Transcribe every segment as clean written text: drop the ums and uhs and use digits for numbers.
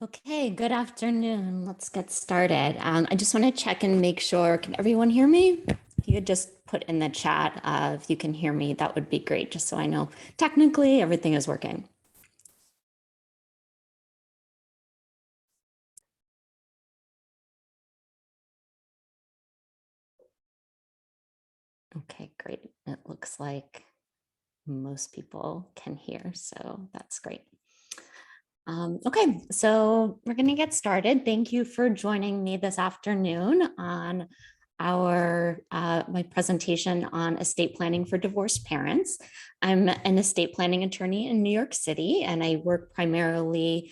Okay, good afternoon. Let's get started. I just want to check and make sure, can everyone hear me? If you could just put in the chat if you can hear me, that would be great, just so I know technically everything is working. Okay, great. It looks like most people can hear, so that's great. Okay, so we're going to get started. Thank you for joining me this afternoon on my presentation on estate planning for divorced parents. I'm an estate planning attorney in New York City, and I work primarily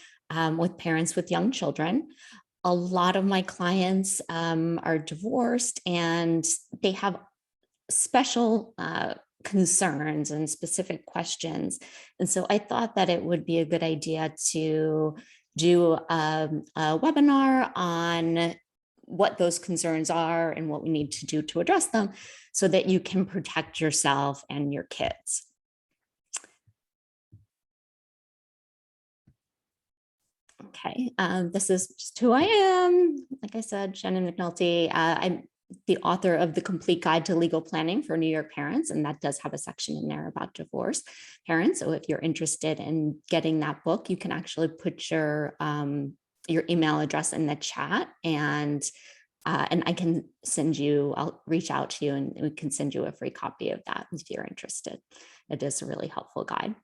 with parents with young children. A lot of my clients are divorced, and they have special concerns and specific questions. And so I thought that it would be a good idea to do a webinar on what those concerns are and what we need to do to address them so that you can protect yourself and your kids. Okay, this is just who I am. Like I said, Shannon McNulty. I'm the author of The Complete Guide to Legal Planning for New York Parents, and that does have a section in there about divorce parents. So if you're interested in getting that book, you can actually put your email address in the chat, and I can send you, I'll reach out to you and we can send you a free copy of that if you're interested. It is a really helpful guide.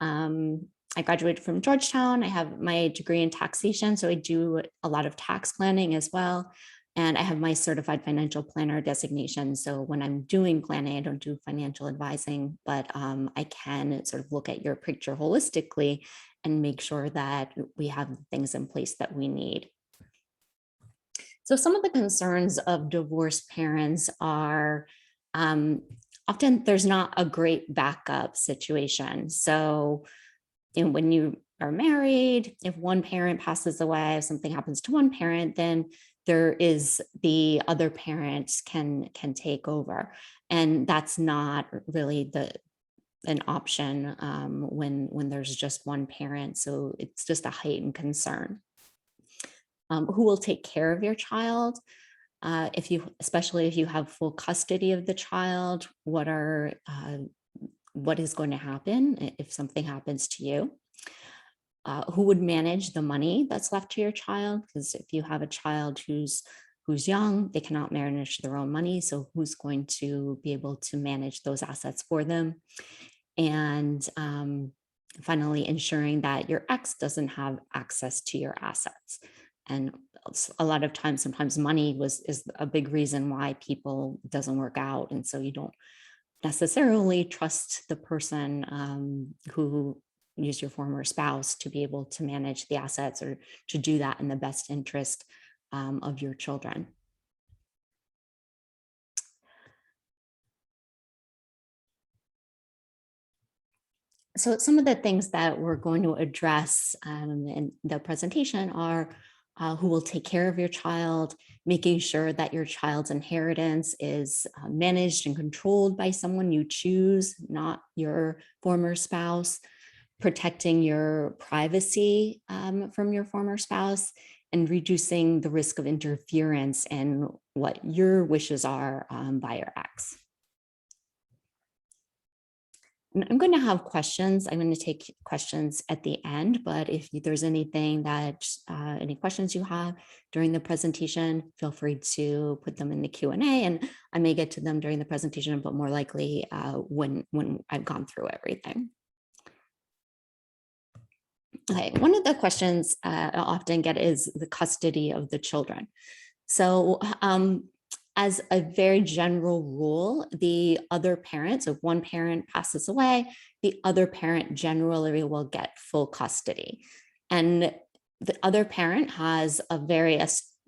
I graduated from Georgetown. I have my degree in taxation, so I do a lot of tax planning as well. And I have my certified financial planner designation. So when I'm doing planning, I don't do financial advising, but I can sort of look at your picture holistically and make sure that we have the things in place that we need. So some of the concerns of divorced parents are often there's not a great backup situation. So when you are married, if one parent passes away, if something happens to one parent, then there is the other parent can take over. And that's not really an option when there's just one parent. So it's just a heightened concern. Who will take care of your child? Especially if you have full custody of the child, what is going to happen if something happens to you? Who would manage the money that's left to your child? Because if you have a child who's young, they cannot manage their own money. So who's going to be able to manage those assets for them? And finally, ensuring that your ex doesn't have access to your assets. And a lot of times, sometimes money is a big reason why people doesn't work out. And so you don't necessarily trust the person who use your former spouse to be able to manage the assets or to do that in the best interest of your children. So some of the things that we're going to address in the presentation are who will take care of your child, making sure that your child's inheritance is managed and controlled by someone you choose, not your former spouse, protecting your privacy from your former spouse, and reducing the risk of interference in what your wishes are by your ex. And I'm going to have questions. I'm going to take questions at the end, but if there's anything that, any questions you have during the presentation, feel free to put them in the Q&A, and I may get to them during the presentation, but more likely when I've gone through everything. Okay, one of the questions I often get is the custody of the children. So as a very general rule, the other parent, so if one parent passes away, the other parent generally will get full custody. And the other parent has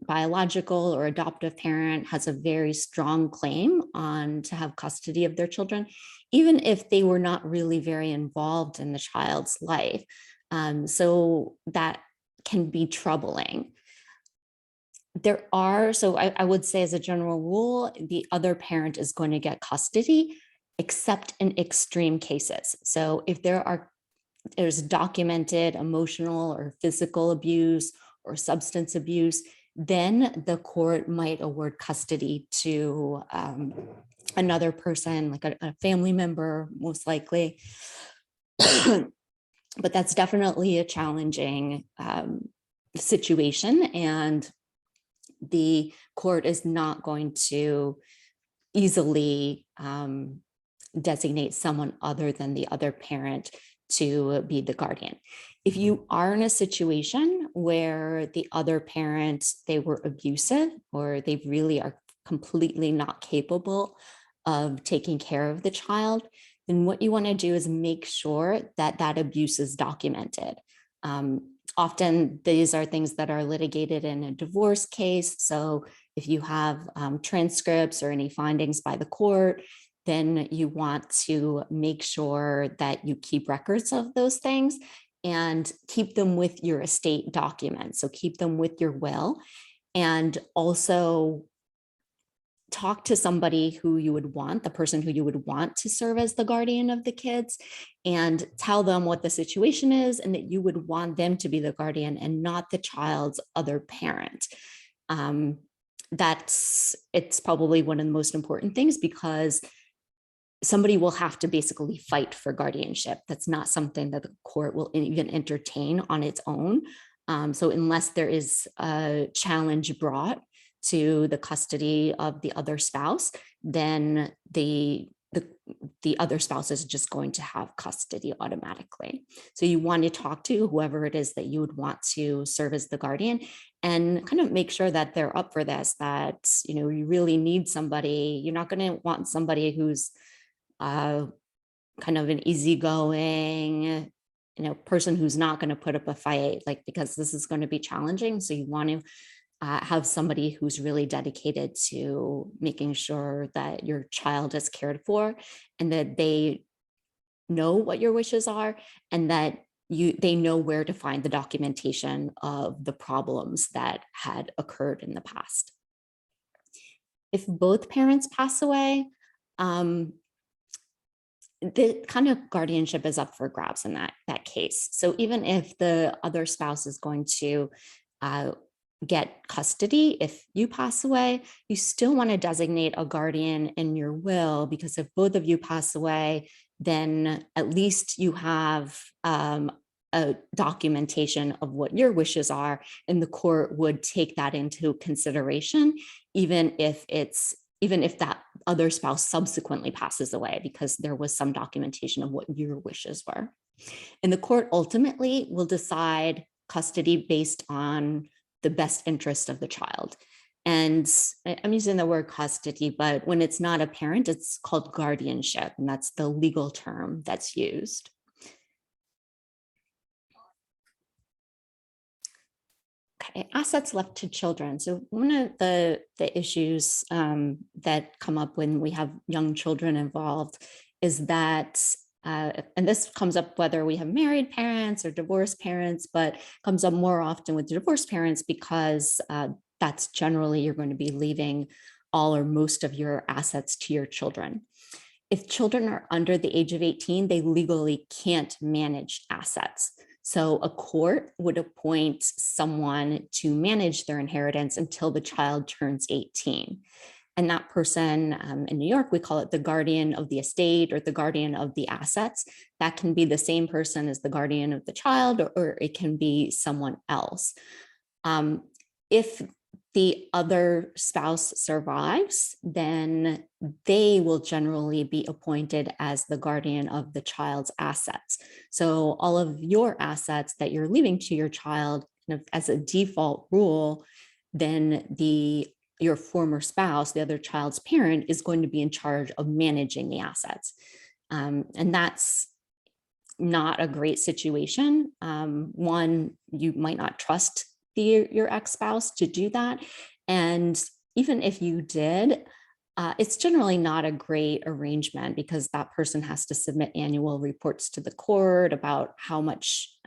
biological or adoptive parent has a very strong claim to have custody of their children, even if they were not really very involved in the child's life. So that can be troubling. I would say as a general rule, the other parent is going to get custody, except in extreme cases. So if there are there's documented emotional or physical abuse or substance abuse, then the court might award custody to another person, like a family member, most likely. But that's definitely a challenging situation, and the court is not going to easily designate someone other than the other parent to be the guardian. If you are in a situation where the other parent, they were abusive, or they really are completely not capable of taking care of the child, then what you want to do is make sure that that abuse is documented. Often these are things that are litigated in a divorce case. So if you have transcripts or any findings by the court, then you want to make sure that you keep records of those things and keep them with your estate documents. So keep them with your will, and also talk to somebody who you would want, the person who you would want to serve as the guardian of the kids, and tell them what the situation is and that you would want them to be the guardian and not the child's other parent. It's probably one of the most important things, because somebody will have to basically fight for guardianship. That's not something that the court will even entertain on its own. So unless there is a challenge brought to the custody of the other spouse, then the other spouse is just going to have custody automatically. So you want to talk to whoever it is that you would want to serve as the guardian, and kind of make sure that they're up for this, that, you know, you really need somebody. You're not going to want somebody who's kind of an easygoing, you know, person who's not going to put up a fight, like, because this is going to be challenging. So you want to have somebody who's really dedicated to making sure that your child is cared for, and that they know what your wishes are, and that they know where to find the documentation of the problems that had occurred in the past. If both parents pass away, the kind of guardianship is up for grabs in that case. So even if the other spouse is going to get custody, if you pass away, you still want to designate a guardian in your will, because if both of you pass away, then at least you have a documentation of what your wishes are, and the court would take that into consideration, even if that other spouse subsequently passes away, because there was some documentation of what your wishes were. And the court ultimately will decide custody based on the best interest of the child. And I'm using the word custody, but when it's not a parent, it's called guardianship, and that's the legal term that's used. Okay, assets left to children. So one of the issues that come up when we have young children involved is that, and this comes up whether we have married parents or divorced parents, but comes up more often with divorced parents, because that's generally you're going to be leaving all or most of your assets to your children. If children are under the age of 18, they legally can't manage assets. So a court would appoint someone to manage their inheritance until the child turns 18. And that person, in New York, we call it the guardian of the estate or the guardian of the assets. That can be the same person as the guardian of the child, or it can be someone else. If the other spouse survives, then they will generally be appointed as the guardian of the child's assets. So all of your assets that you're leaving to your child, as a default rule, then your former spouse, the other child's parent, is going to be in charge of managing the assets. And that's not a great situation. One, you might not trust your ex-spouse to do that. And even if you did, it's generally not a great arrangement, because that person has to submit annual reports to the court about how much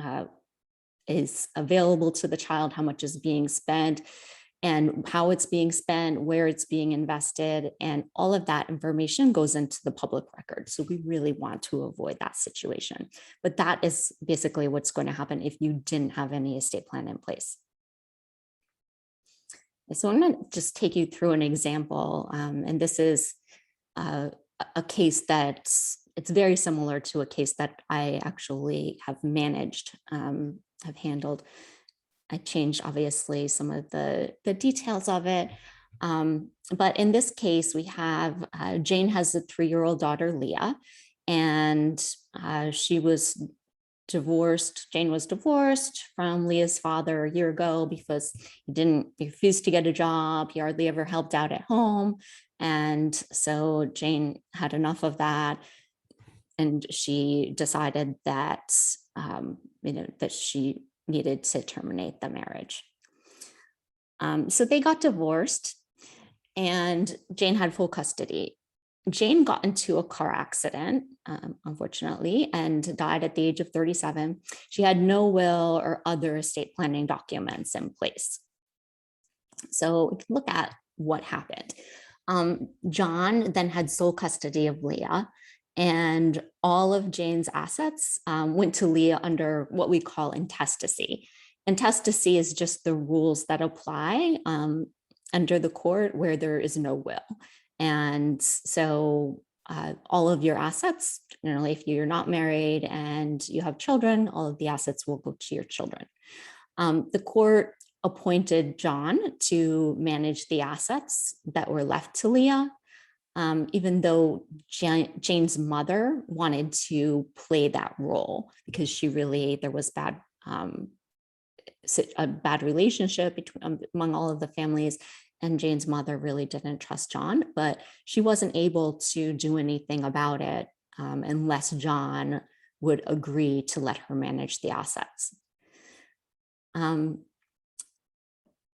is available to the child, how much is being spent. and how it's being spent, where it's being invested, and all of that information goes into the public record. So we really want to avoid that situation. But that is basically what's going to happen if you didn't have any estate plan in place. So I'm going to just take you through an example, and this is a case that's very similar to a case that I actually have managed, have handled. I changed obviously some of the details of it. But in this case, we have Jane has a 3-year-old daughter, Leah, and she was divorced. Jane was divorced from Leah's father a year ago because he refused to get a job. He hardly ever helped out at home. And so Jane had enough of that. And she decided that, that she needed to terminate the marriage. So they got divorced and Jane had full custody. Jane got into a car accident, unfortunately, and died at the age of 37. She had no will or other estate planning documents in place. So we can look at what happened. John then had sole custody of Leah, and all of Jane's assets went to Leah under what we call intestacy. Intestacy is just the rules that apply under the court where there is no will. And so all of your assets, generally, if you're not married and you have children, all of the assets will go to your children. The court appointed John to manage the assets that were left to Leah, even though Jane's mother wanted to play that role because there was a bad relationship among all of the families, and Jane's mother really didn't trust John, but she wasn't able to do anything about it unless John would agree to let her manage the assets.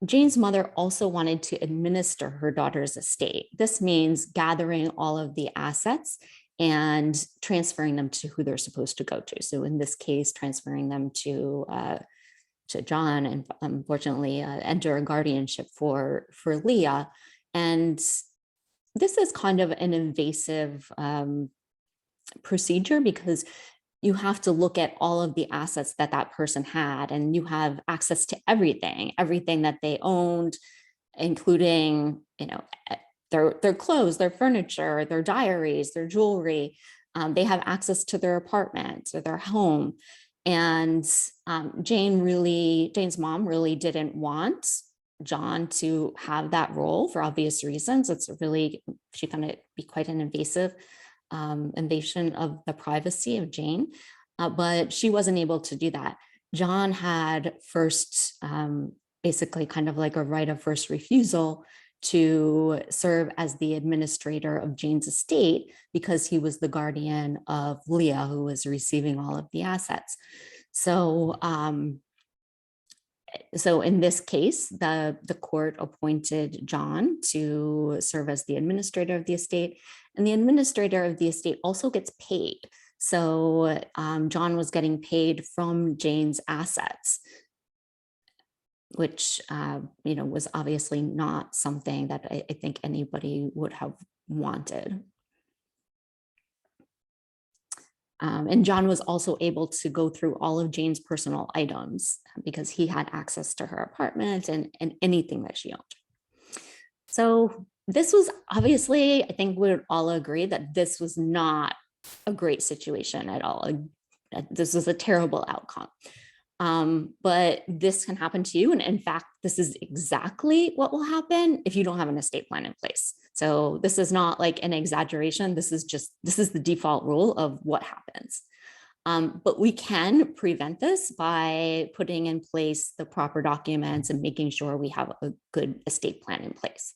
Jane's mother also wanted to administer her daughter's estate. This means gathering all of the assets and transferring them to who they're supposed to go to. So in this case, transferring them to John, and unfortunately enter a guardianship for Leah. And this is kind of an invasive procedure because you have to look at all of the assets that person had, and you have access to everything that they owned, including, their clothes, their furniture, their diaries, their jewelry. They have access to their apartment or their home. And Jane's mom really didn't want John to have that role for obvious reasons. She found it be quite an invasive invasion of the privacy of Jane, but she wasn't able to do that. John had first, basically kind of like a right of first refusal to serve as the administrator of Jane's estate because he was the guardian of Leah, who was receiving all of the assets. So, so in this case, the court appointed John to serve as the administrator of the estate, and the administrator of the estate also gets paid. So John was getting paid from Jane's assets, which was obviously not something that I think anybody would have wanted. And John was also able to go through all of Jane's personal items because he had access to her apartment and anything that she owned. So this was obviously, I think we would all agree that this was not a great situation at all. This was a terrible outcome. But this can happen to you. And in fact, this is exactly what will happen if you don't have an estate plan in place. So this is not like an exaggeration. This is the default rule of what happens. But we can prevent this by putting in place the proper documents and making sure we have a good estate plan in place.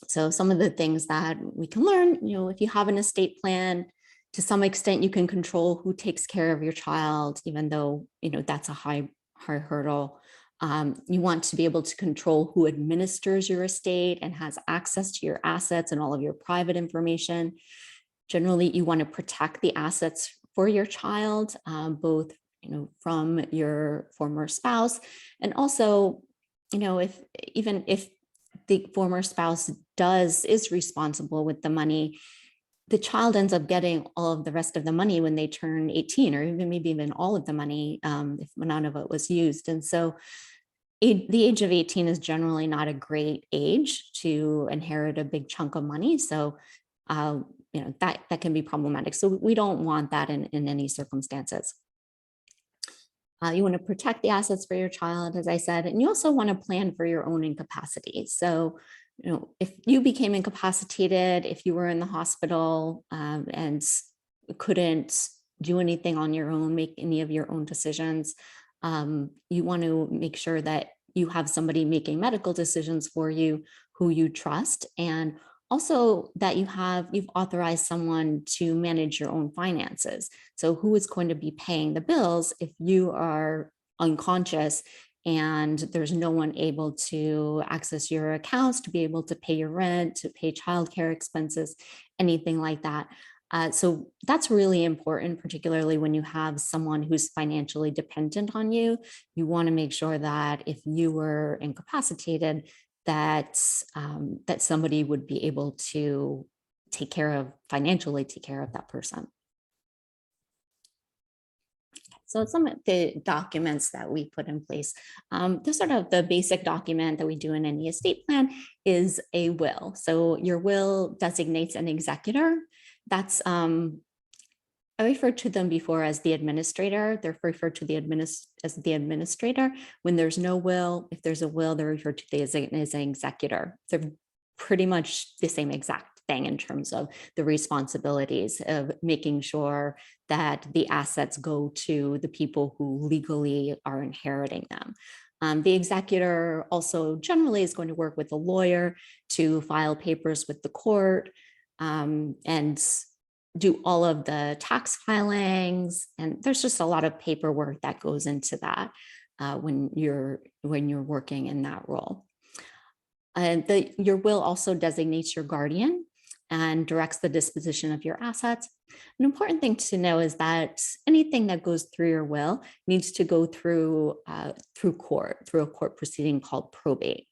So some of the things that we can learn, if you have an estate plan, to some extent, you can control who takes care of your child, even though, that's a high hurdle. You want to be able to control who administers your estate and has access to your assets and all of your private information. Generally, you want to protect the assets for your child, both, from your former spouse, and also if even if the former spouse is responsible with the money, the child ends up getting all of the rest of the money when they turn 18, or even maybe even all of the money if none of it was used. And so the age of 18 is generally not a great age to inherit a big chunk of money. So that can be problematic. So we don't want that in any circumstances. You want to protect the assets for your child, as I said, and you also want to plan for your own incapacity. So, if you became incapacitated, if you were in the hospital and couldn't do anything on your own, make any of your own decisions, you want to make sure that you have somebody making medical decisions for you who you trust, and also that you've authorized someone to manage your own finances. So who is going to be paying the bills if you are unconscious and there's no one able to access your accounts to be able to pay your rent, to pay childcare expenses, anything like that. So that's really important, particularly when you have someone who's financially dependent on you. You want to make sure that if you were incapacitated, that somebody would be able to financially take care of that person. So some of the documents that we put in place, the sort of the basic document that we do in any estate plan is a will. So your will designates an executor. That's I referred to them before as the administrator. They're referred to as the administrator. When there's no will, if there's a will, they're referred to as an executor. They're pretty much the same exact thing in terms of the responsibilities of making sure that the assets go to the people who legally are inheriting them. The executor also generally is going to work with a lawyer to file papers with the court and do all of the tax filings. And there's just a lot of paperwork that goes into that when you're working in that role. Your will also designates your guardian and directs the disposition of your assets. An important thing to know is that anything that goes through your will needs to go through a court proceeding called probate.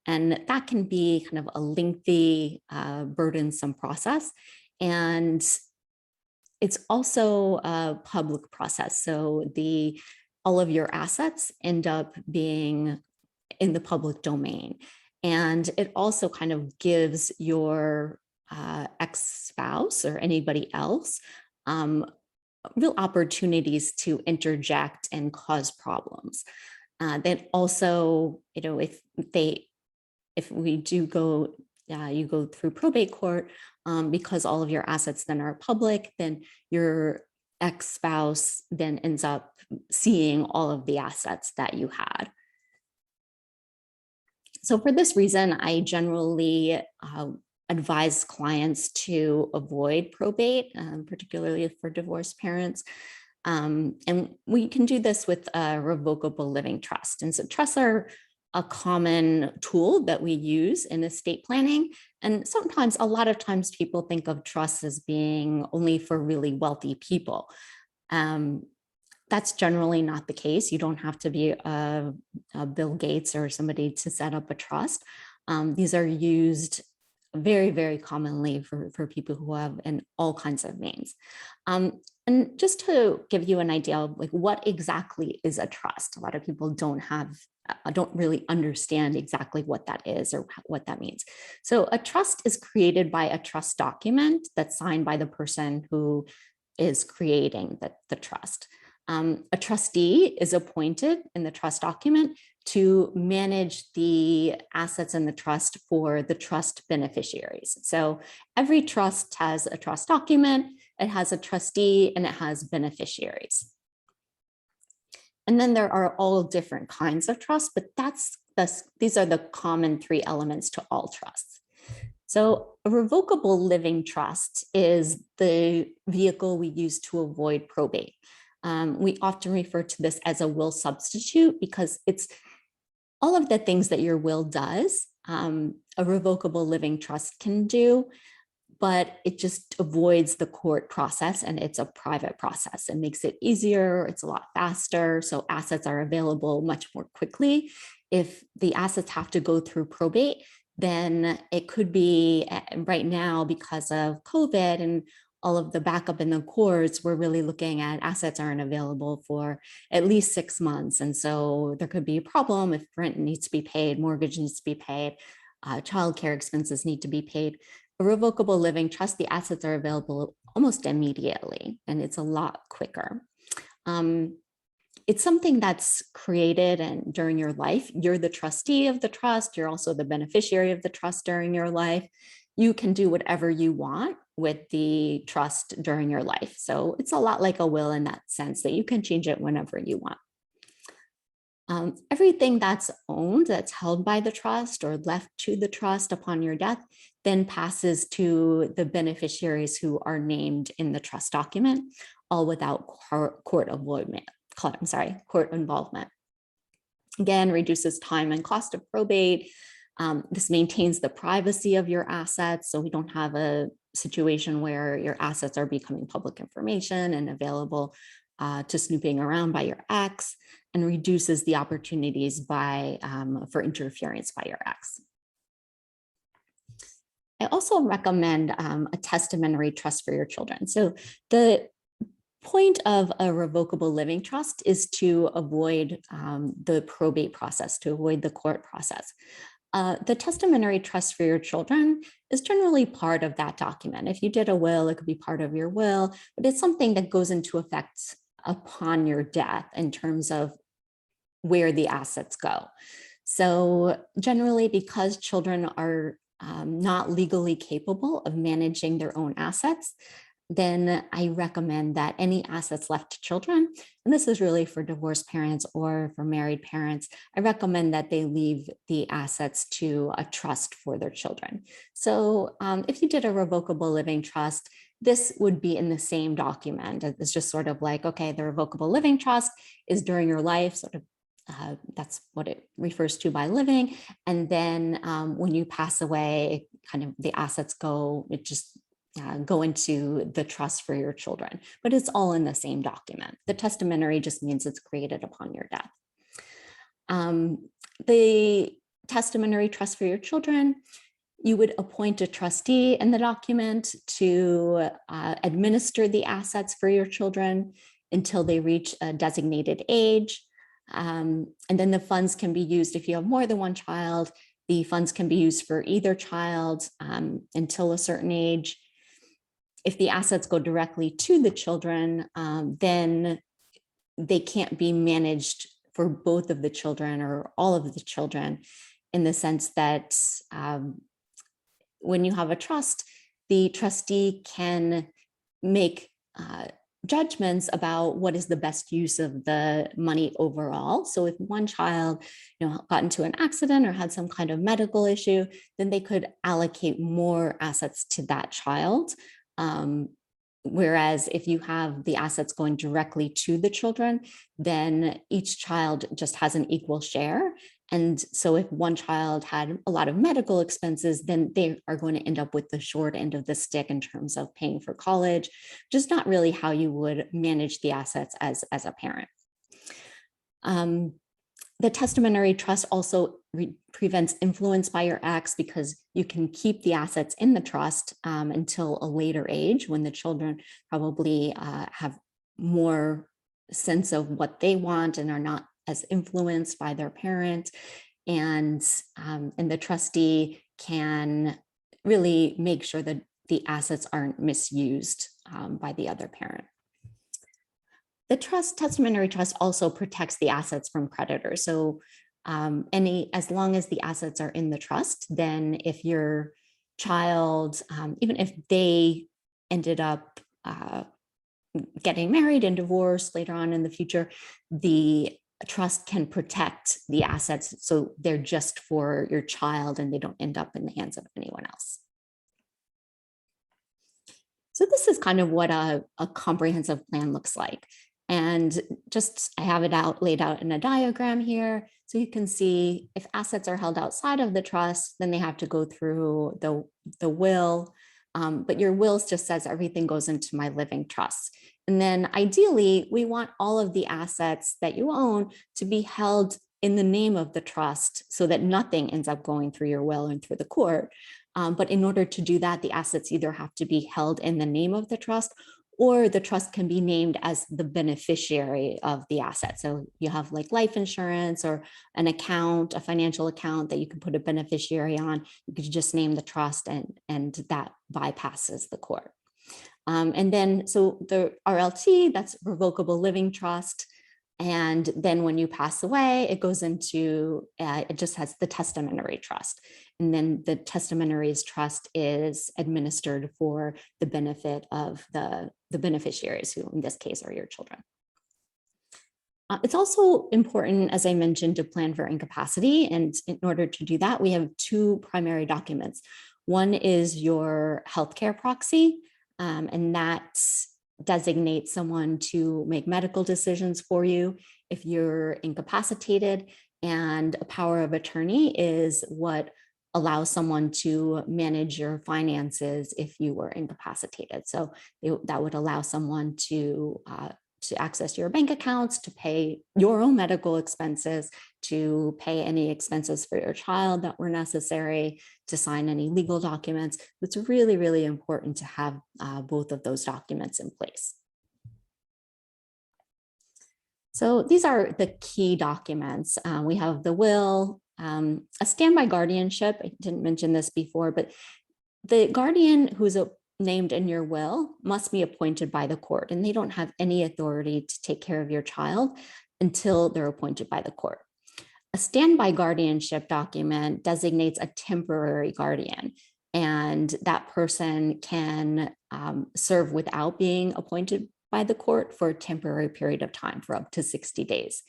And that can be kind of a lengthy, burdensome process. And it's also a public process. So all of your assets end up being in the public domain. And it also kind of gives your ex-spouse or anybody else real opportunities to interject and cause problems. Then also, if we do go, you go through probate court, because all of your assets then are public, then your ex-spouse then ends up seeing all of the assets that you had. So for this reason, I generally advise clients to avoid probate, particularly for divorced parents. And we can do this with a revocable living trust. And so trusts are a common tool that we use in estate planning. And a lot of times people think of trusts as being only for really wealthy people. That's generally not the case. You don't have to be a Bill Gates or somebody to set up a trust. These are used very, very commonly for people who have in all kinds of means. And just to give you an idea of what exactly is a trust, a lot of people don't really understand exactly what that is or what that means. So a trust is created by a trust document that's signed by the person who is creating the trust. A trustee is appointed in the trust document to manage the assets in the trust for the trust beneficiaries. So every trust has a trust document, it has a trustee, and it has beneficiaries. And then there are all different kinds of trusts, but these are the common three elements to all trusts. So a revocable living trust is the vehicle we use to avoid probate. We often refer to this as a will substitute because it's all of the things that your will does, a revocable living trust can do, but it just avoids the court process and it's a private process. It makes it easier, it's a lot faster, so assets are available much more quickly. if the assets have to go through probate, then it could be right now because of COVID and all of the backup in the courts, we're really looking at assets aren't available for at least 6 months. And so there could be a problem if rent needs to be paid, mortgage needs to be paid, childcare expenses need to be paid. A revocable living trust, the assets are available almost immediately, and it's a lot quicker. It's something that's created and during your life. You're the trustee of the trust. You're also the beneficiary of the trust during your life. You can do whatever you want with the trust during your life. So it's a lot like a will in that sense that you can change it whenever you want. Everything that's owned, that's held by the trust or left to the trust upon your death, then passes to the beneficiaries who are named in the trust document, all without court involvement. Again, reduces time and cost of probate. This maintains the privacy of your assets, so we don't have a situation where your assets are becoming public information and available to snooping around by your ex, and reduces the opportunities for interference by your ex. I also recommend a testamentary trust for your children. So the point of a revocable living trust is to avoid the probate process, to avoid the court process. The testamentary trust for your children is generally part of that document. If you did a will, it could be part of your will, but it's something that goes into effect upon your death in terms of where the assets go. So generally, because children are not legally capable of managing their own assets, then I recommend that any assets left to children, and this is really for divorced parents or for married parents, I recommend that they leave the assets to a trust for their children. So if you did a revocable living trust, this would be in the same document. It's just sort of like, okay, the revocable living trust is during your life, sort of that's what it refers to by living. And then when you pass away, kind of the assets go into the trust for your children, but it's all in the same document. The testamentary just means it's created upon your death. The testamentary trust for your children, you would appoint a trustee in the document to administer the assets for your children until they reach a designated age. And then the funds can be used if you have more than one child. The funds can be used for either child until a certain age. If the assets go directly to the children, then they can't be managed for both of the children or all of the children, in the sense that when you have a trust, the trustee can make judgments about what is the best use of the money overall. So if one child, got into an accident or had some kind of medical issue, then they could allocate more assets to that child. Whereas if you have the assets going directly to the children, then each child just has an equal share. And so if one child had a lot of medical expenses, then they are going to end up with the short end of the stick in terms of paying for college, just not really how you would manage the assets as a parent. The testamentary trust also prevents influence by your ex, because you can keep the assets in the trust until a later age when the children probably have more sense of what they want and are not as influenced by their parent. And the trustee can really make sure that the assets aren't misused by the other parent. The testamentary trust also protects the assets from creditors. So as long as the assets are in the trust, then if your child, even if they ended up getting married and divorced later on in the future, the trust can protect the assets. So they're just for your child and they don't end up in the hands of anyone else. So this is kind of what a comprehensive plan looks like. And I have it laid out in a diagram here. So you can see if assets are held outside of the trust, then they have to go through the will. But your will just says everything goes into my living trust. And then ideally, we want all of the assets that you own to be held in the name of the trust so that nothing ends up going through your will and through the court. But in order to do that, the assets either have to be held in the name of the trust, or the trust can be named as the beneficiary of the asset. So you have like life insurance or an account, a financial account that you can put a beneficiary on. You could just name the trust, and that bypasses the court. And then, so the RLT, that's revocable living trust. And then when you pass away, it goes into, it just has the testamentary trust. And then the testamentary trust is administered for the benefit of the beneficiaries, who in this case are your children. It's also important, as I mentioned, to plan for incapacity. And in order to do that, we have two primary documents. One is your healthcare proxy, and that designates someone to make medical decisions for you if you're incapacitated. And a power of attorney is what allows someone to manage your finances if you were incapacitated. So that would allow someone to access your bank accounts, to pay your own medical expenses, to pay any expenses for your child that were necessary, to sign any legal documents. It's really, really important to have both of those documents in place. So these are the key documents. We have the will, a standby guardianship. I didn't mention this before, but the guardian who's named in your will must be appointed by the court, and they don't have any authority to take care of your child until they're appointed by the court. A standby guardianship document designates a temporary guardian, and that person can serve without being appointed by the court for a temporary period of time for up to 60 days.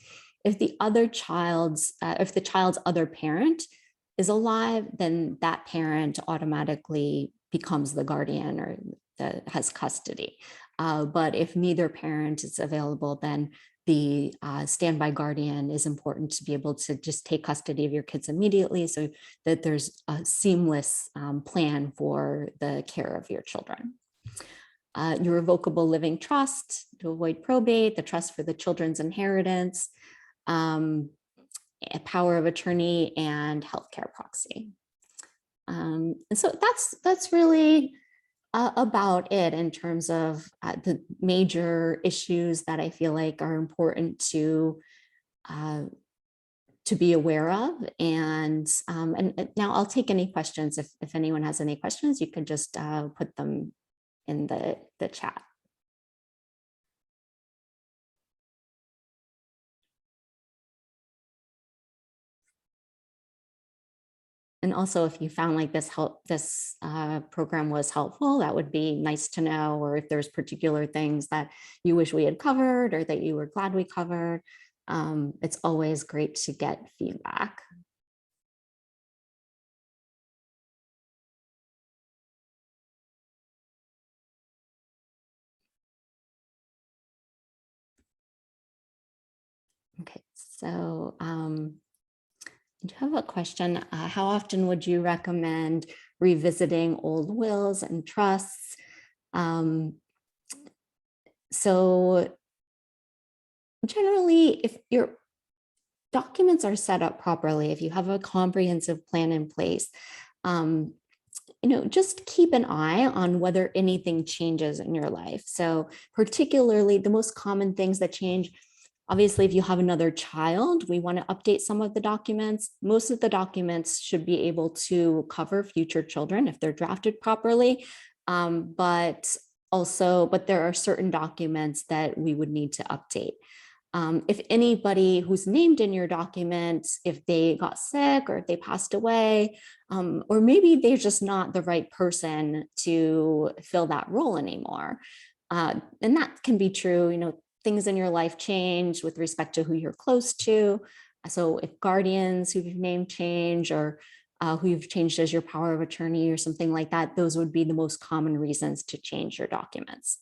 If the child's other parent is alive, then that parent automatically becomes the guardian or has custody. But if neither parent is available, then the standby guardian is important to be able to just take custody of your kids immediately, so that there's a seamless plan for the care of your children. Your revocable living trust to avoid probate, the trust for the children's inheritance, a power of attorney, and healthcare proxy. And so that's really about it in terms of the major issues that I feel like are important to be aware of. And now I'll take any questions. If anyone has any questions, you can just put them in the chat. And also, if you found like this program was helpful, that would be nice to know, or if there's particular things that you wish we had covered or that you were glad we covered. It's always great to get feedback. Okay, so I do have a question. How often would you recommend revisiting old wills and trusts? So generally, if your documents are set up properly, if you have a comprehensive plan in place, just keep an eye on whether anything changes in your life. So particularly the most common things that change, obviously, if you have another child, we want to update some of the documents. Most of the documents should be able to cover future children if they're drafted properly. But there are certain documents that we would need to update. If anybody who's named in your documents, if they got sick or if they passed away, or maybe they're just not the right person to fill that role anymore. And that can be true, things in your life change with respect to who you're close to. So if guardians who you've named change, or who you've changed as your power of attorney or something like that, those would be the most common reasons to change your documents.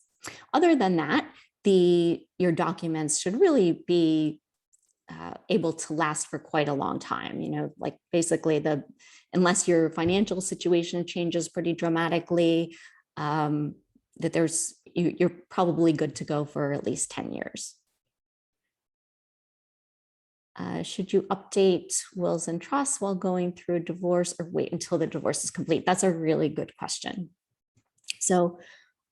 Other than that, your documents should really be able to last for quite a long time. Like basically unless your financial situation changes pretty dramatically, that you're probably good to go for at least 10 years. Should you update wills and trusts while going through a divorce or wait until the divorce is complete? That's a really good question. So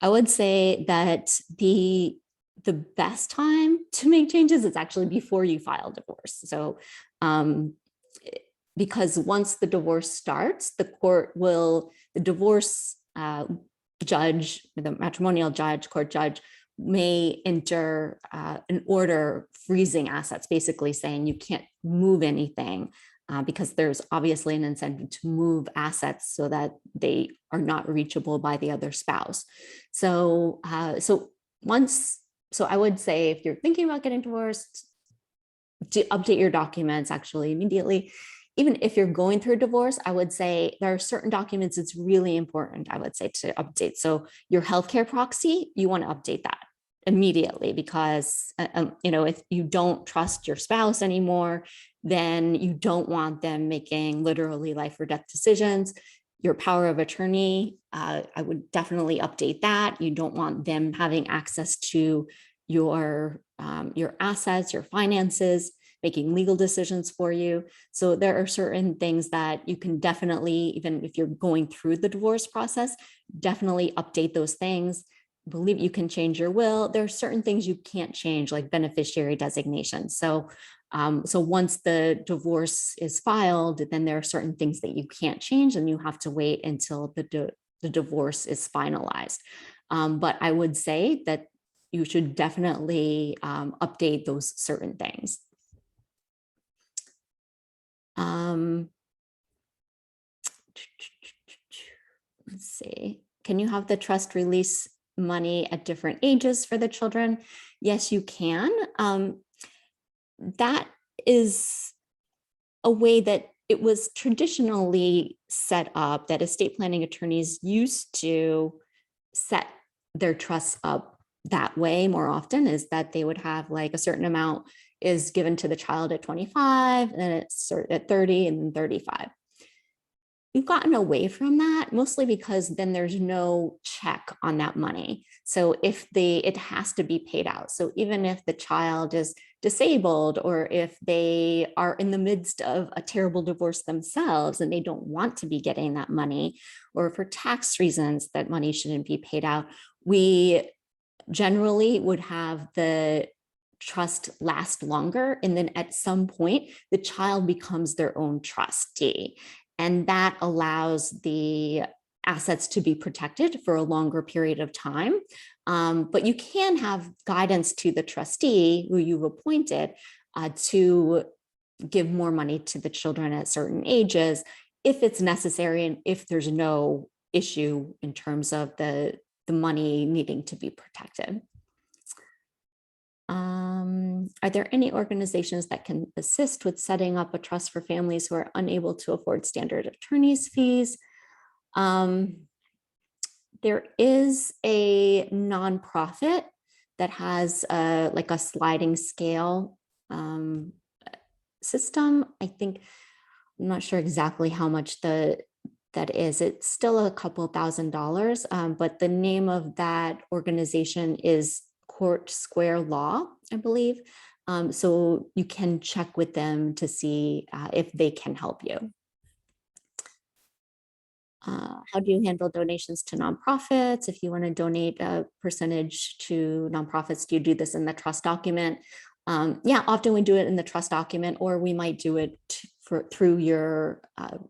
I would say that the best time to make changes is actually before you file divorce. So because once the divorce starts, the divorce judge, the matrimonial judge, court judge, may enter an order freezing assets, basically saying you can't move anything because there's obviously an incentive to move assets so that they are not reachable by the other spouse. So, so I would say if you're thinking about getting divorced, to update your documents actually immediately. Even if you're going through a divorce, I would say there are certain documents it's really important, I would say, to update. So your healthcare proxy, you want to update that immediately because, if you don't trust your spouse anymore, then you don't want them making literally life or death decisions. Your power of attorney, I would definitely update that. You don't want them having access to your assets, your finances, making legal decisions for you. So there are certain things that you can definitely, even if you're going through the divorce process, definitely update those things. I believe you can change your will. There are certain things you can't change, like beneficiary designation. So once the divorce is filed, then there are certain things that you can't change and you have to wait until the divorce is finalized. But I would say that you should definitely update those certain things. Let's see. Can you have the trust release money at different ages for the children? Yes, you can. That is a way that it was traditionally set up, that estate planning attorneys used to set their trusts up that way more often, is that they would have like a certain amount is given to the child at 25, and then it's at 30 and then 35. We've gotten away from that mostly because then there's no check on that money. So it has to be paid out. So even if the child is disabled or if they are in the midst of a terrible divorce themselves and they don't want to be getting that money, or for tax reasons that money shouldn't be paid out, we generally would have the trust last longer. And then at some point, the child becomes their own trustee. And that allows the assets to be protected for a longer period of time. But you can have guidance to the trustee who you've appointed to give more money to the children at certain ages if it's necessary and if there's no issue in terms of the money needing to be protected. Are there any organizations that can assist with setting up a trust for families who are unable to afford standard attorney's fees? There is a nonprofit that has like a sliding scale system. I think, I'm not sure exactly how much that is. It's still a couple $1,000s, but the name of that organization is Court Square Law, I believe. So you can check with them to see if they can help you. How do you handle donations to nonprofits? If you want to donate a percentage to nonprofits, do you do this in the trust document? Yeah, often we do it in the trust document, or we might do it through your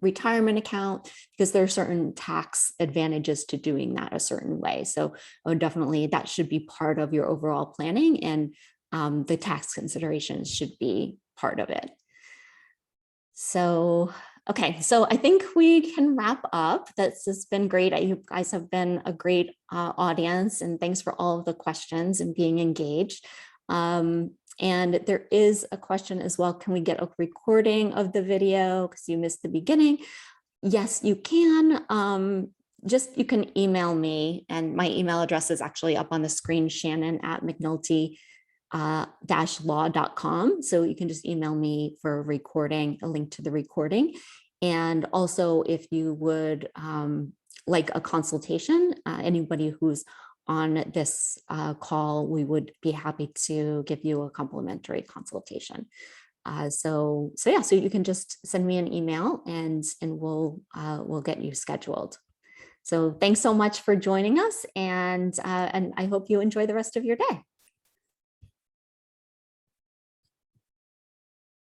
retirement account, because there are certain tax advantages to doing that a certain way. So definitely that should be part of your overall planning, and the tax considerations should be part of it. So, okay, so I think we can wrap up. This has been great. You guys have been a great audience, and thanks for all of the questions and being engaged. And there is a question as well. Can we get a recording of the video because you missed the beginning? Yes, you can. You can email me, and my email address is actually up on the screen, Shannon@McNulty-law.com. So you can just email me for a recording, a link to the recording. And also, if you would like a consultation, anybody who's on this call, we would be happy to give you a complimentary consultation. So you can just send me an email and we'll get you scheduled. So thanks so much for joining us, and I hope you enjoy the rest of your day.